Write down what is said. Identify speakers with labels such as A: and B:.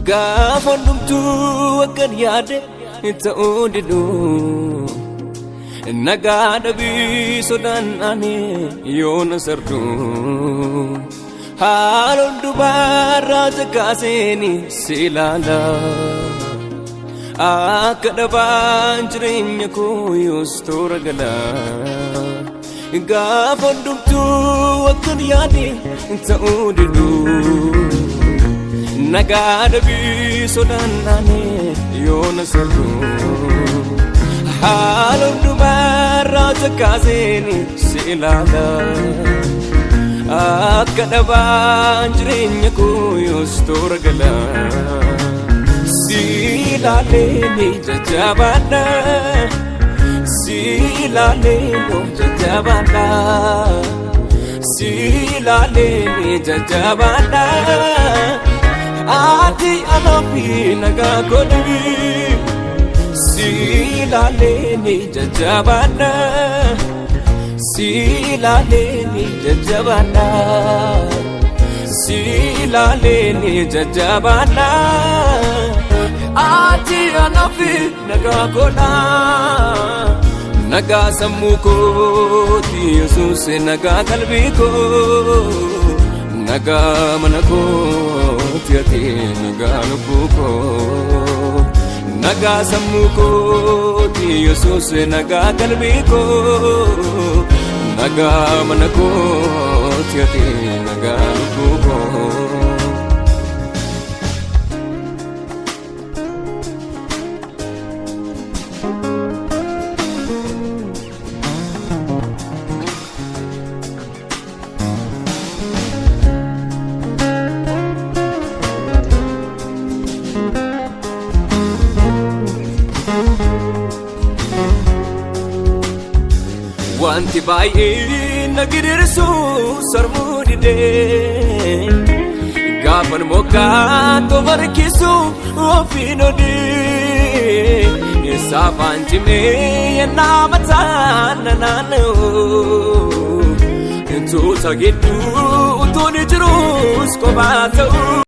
A: gaafa hundumtuu akkan yaade ta'uu didu nagaa dhabii sodaan ani yoo na sardu haala hundumaarraa takaaseeni si ilaala akka dhabaan jireenya koo yoos toora gala gaafa hundumtuu akkan yaade ta'uu didu nagaa dhabii sodaan ani yoo na sardu haala hundumaarraa takaaseeni si ilaala akka dhabaan jireenya koo yoos toora gala si ilaalee jajjabaadha si ilaalee jajjabaadha si ilaalee jajjabaadha ati anaafi nagaa godhi si ilaalee jajjabaadha si ilaalee jajjabaadha si ilaalee jajjabaadha ati anaafi nagaa godha nagaa sammuu kooti Yesuus nagaa qalbii koo nagaa mana kooti ati nagaa lubbuu koo nagaa sammuu kooti Yesuus nagaa qalbii koo nagaa mana kooti ati nagaa lubbuu koo wanti baay'ee na gidirsu sarmuu didee gaafan moggaatoo barkisu ofiin odee saafaan cimee yennaa mataan na naanna'u tuuta gidduu utuun jirus kophaa ta'u.